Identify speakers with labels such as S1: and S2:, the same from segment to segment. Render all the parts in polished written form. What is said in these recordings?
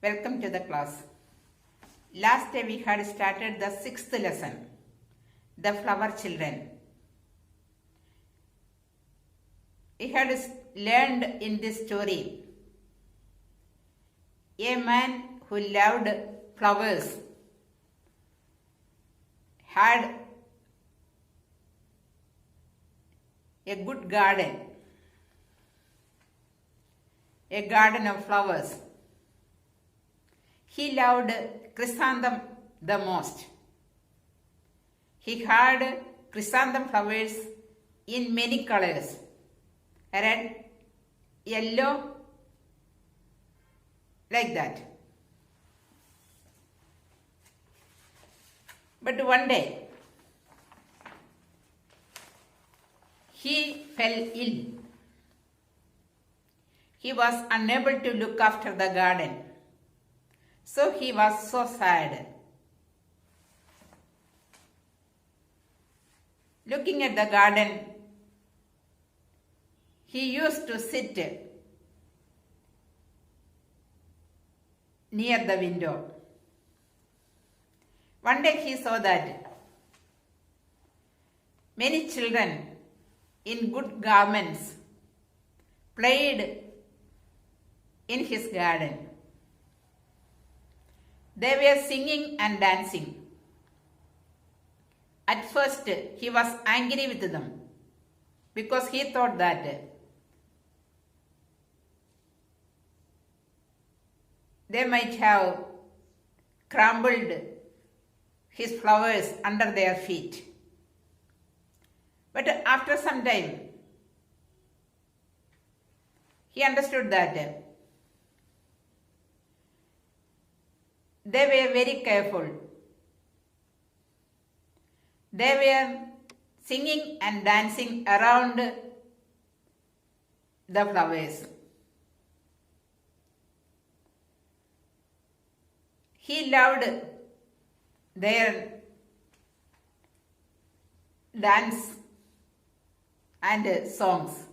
S1: Welcome to the class. Last day we had started the 6th lesson, the flower children. We had learned in this story a man who loved flowers had a good garden, a garden of flowers. He loved chrysanthemum the most. He had chrysanthemum flowers in many colors: red, yellow, like that. But one day, he fell ill. He was unable to look after the garden. So he was so sad. Looking at the garden, he used to sit near the window. One day he saw that many children in good garments played in his garden. They were singing and dancing. At first, he was angry with them because he thought that they might have crumbled his flowers under their feet. But after some time, he understood that they were very careful. They were singing and dancing around the flowers. He loved their dance and songs.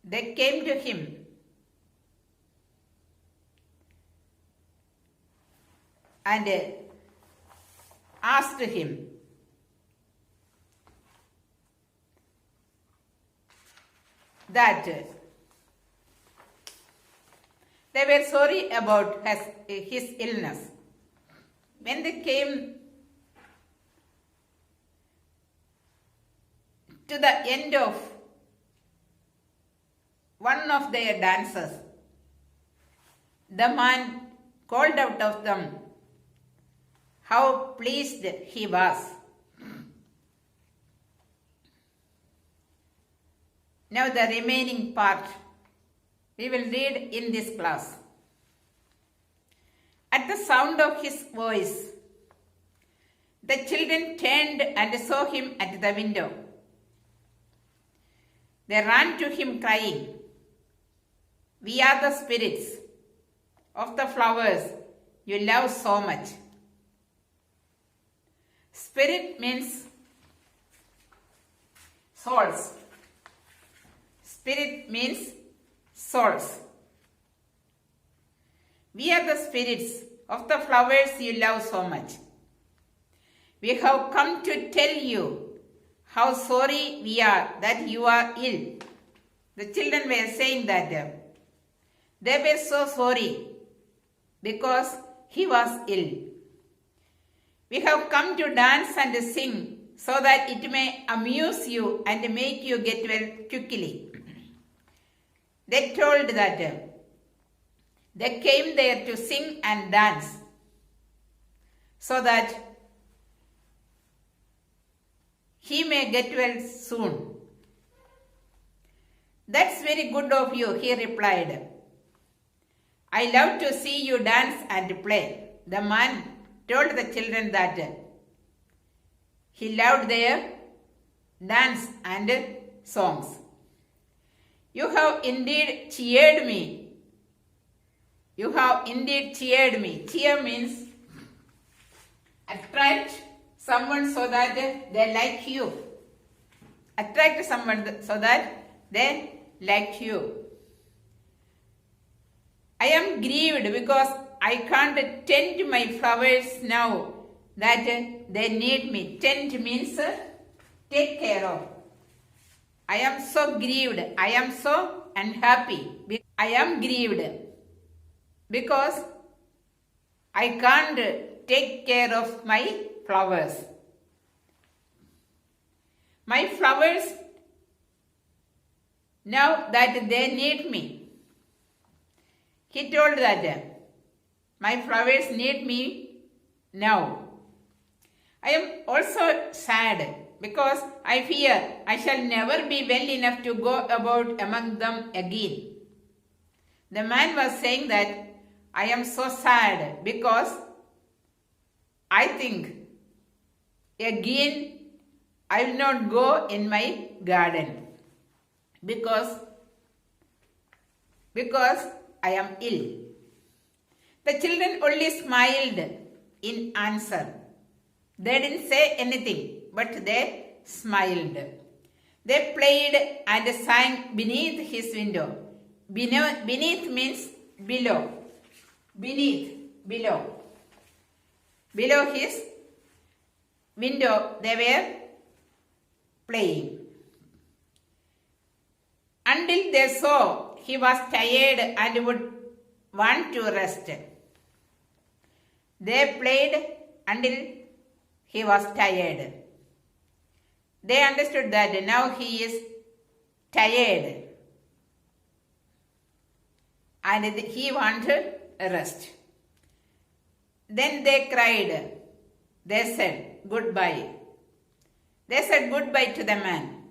S1: They came to him and asked him that they were sorry about his illness. When they came to the end of one of their dances, the man called out of them how pleased he was. Now the remaining part we will read in this class. At the sound of his voice, the children turned and saw him at the window. They ran to him crying, "We are the spirits of the flowers you love so much." Spirit means souls. Spirit means souls. We are the spirits of the flowers you love so much. We have come to tell you how sorry we are that you are ill. The children were saying that they were so sorry because he was ill. We have come to dance and sing so that it may amuse you and make you get well quickly. They told that they came there to sing and dance so that he may get well soon. "That's very good of you," he replied. "I love to see you dance and play." The man told the children that he loved their dance and songs. "You have indeed cheered me. You have indeed cheered me." Cheer means attract someone so that they like you. Attract someone so that they like you. I am grieved because I can't tend my flowers now that they need me. Tend means take care of. I am so grieved. I am so unhappy. I am grieved because I can't take care of my flowers. My flowers, now that they need me. He told that my flowers need me now. I am also sad because I fear I shall never be well enough to go about among them again. The man was saying that I am so sad because I think again I will not go in my garden because I am ill. The children only smiled in answer. They didn't say anything, but they smiled. They played and sang beneath his window. Beneath means below. Below his window they were playing. Until they saw he was tired and would want to rest. They played until he was tired. They understood that now he is tired and he wanted rest. Then they cried. They said goodbye. They said goodbye to the man.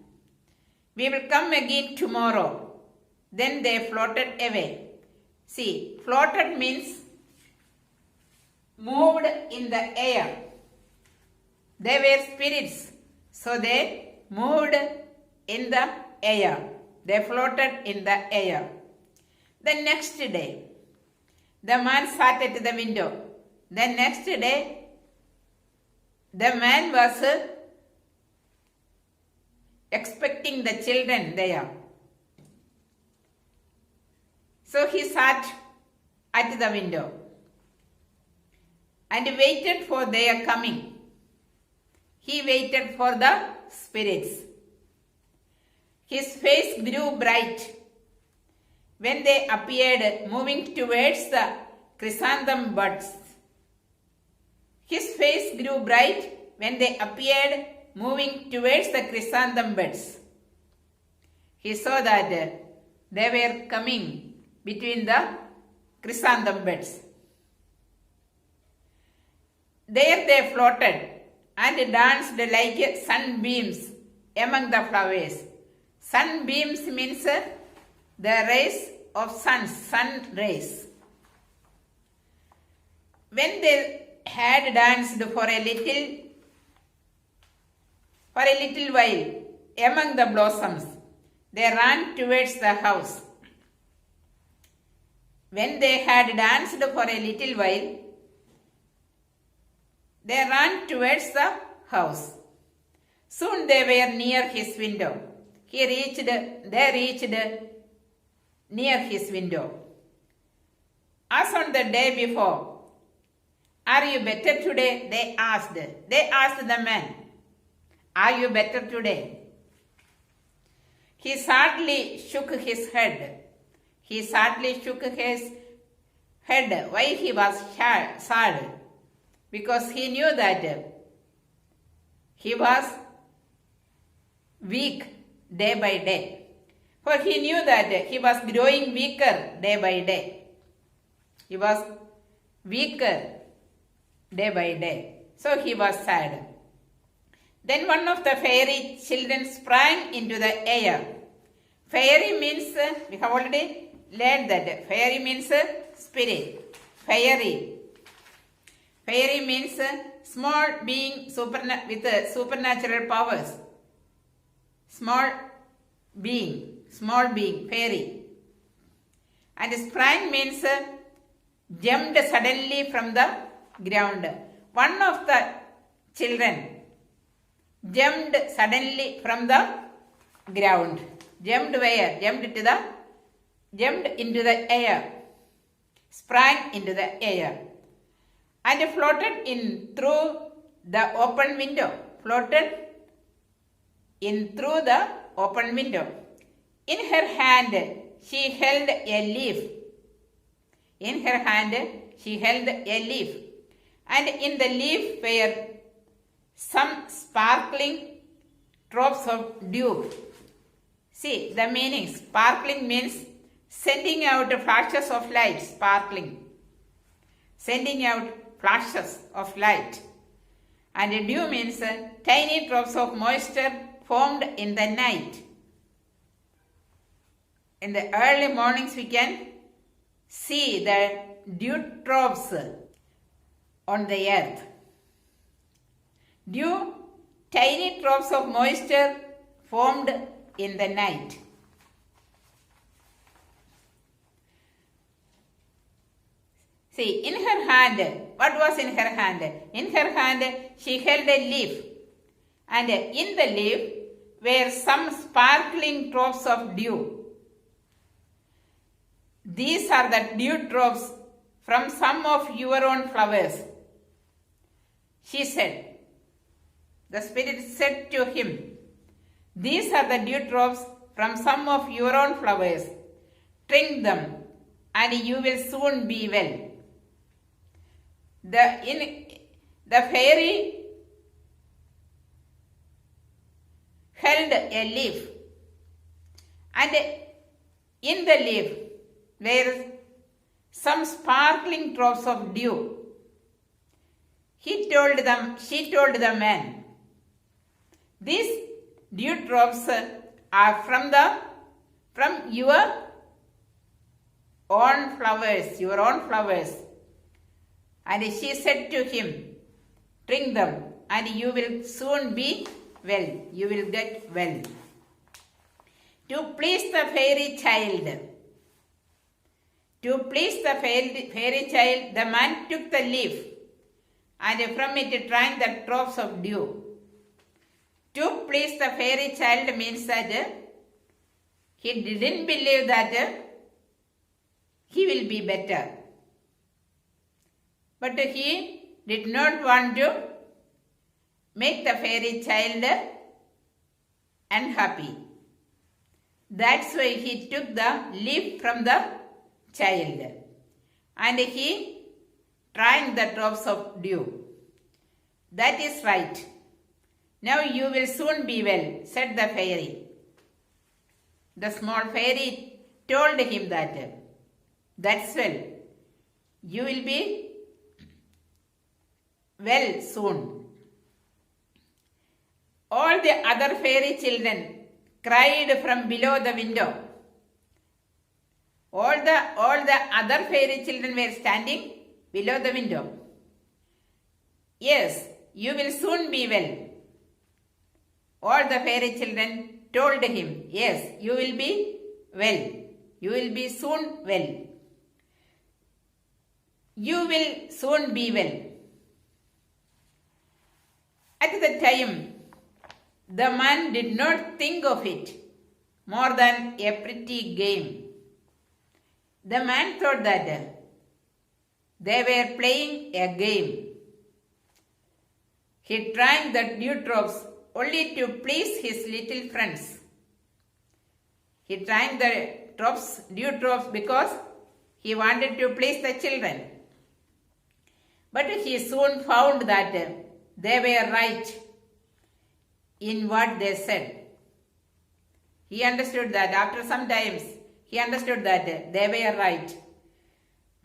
S1: We will come again tomorrow. Then they floated away. See, floated means moved in the air. They were spirits, so they moved in the air. They floated in the air. The next day, the man sat at the window. The next day, the man was expecting the children there. So he sat at the window and waited for their coming. He waited for the spirits. His face grew bright when they appeared moving towards the chrysanthemum buds. His face grew bright when they appeared moving towards the chrysanthemum buds. He saw that they were coming between the chrysanthemum buds. There they floated and danced like sunbeams among the flowers. Sunbeams means the rays of sun rays. When they had danced for a little while among the blossoms, they ran towards the house. When they had danced for a little while, they ran towards the house. Soon they were near his window. They reached near his window. As on the day before, "Are you better today?" they asked. They asked the man, "Are you better today?" He sadly shook his head. Why he was sad? Because he knew that he was weak day by day. For he knew that he was growing weaker day by day. He was weaker day by day. So he was sad. Then one of the fairy children sprang into the air. Fairy means, we have already learned that. Fairy means spirit. Fairy means small being with supernatural powers. Small being, fairy. And sprang means jumped suddenly from the ground. One of the children jumped suddenly from the ground. Jumped where? Jumped into the air. sprang into the air and floated in through the open window. Floated in through the open window. In her hand she held a leaf. In her hand she held a leaf, and in the leaf were some sparkling drops of dew. See the meaning. Sparkling means sending out flashes of light. Sparkling. Sending out flashes of light. And dew means tiny drops of moisture formed in the night. In the early mornings we can see the dew drops on the earth. Dew, tiny drops of moisture formed in the night. See, in her hand, what was in her hand? In her hand she held a leaf, and in the leaf were some sparkling drops of dew. These are the dew drops from some of your own flowers, she said. The Spirit said to him, these are the dew drops from some of your own flowers. Drink them, and you will soon be well. The fairy held a leaf, and in the leaf were some sparkling drops of dew. She told the man, these dew drops are from your own flowers. And she said to him, drink them, and you will soon be well. You will get well. To please the fairy child, the man took the leaf, and from it drank the drops of dew. To please the fairy child means that he didn't believe that he will be better. But he did not want to make the fairy child unhappy. That's why he took the leaf from the child, and he drank the drops of dew. That is right. Now you will soon be well, said the fairy. The small fairy told him that, that's well. You will be well soon. All the other fairy children cried from below the window. All the other fairy children were standing below the window. Yes, you will soon be well. All the fairy children told him, yes, you will be well. You will be soon well. You will soon be well. At the time, the man did not think of it more than a pretty game. The man thought that they were playing a game. He drank the dew drops only to please his little friends. He drank the dew drops because he wanted to please the children. But he soon found that they were right in what they said. He understood that after some times, he understood that they were right.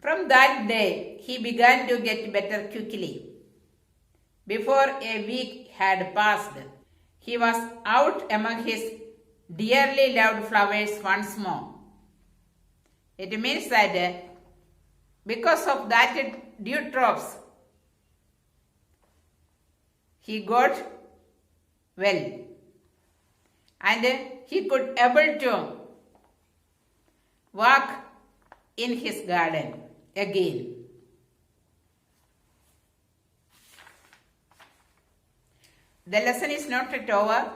S1: From that day, he began to get better quickly. Before a week had passed, he was out among his dearly loved flowers once more. It means that because of that dew drops, he got well, and he could able to walk in his garden again. The lesson is not yet over.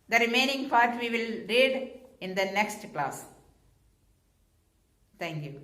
S1: The remaining part we will read in the next class. Thank you.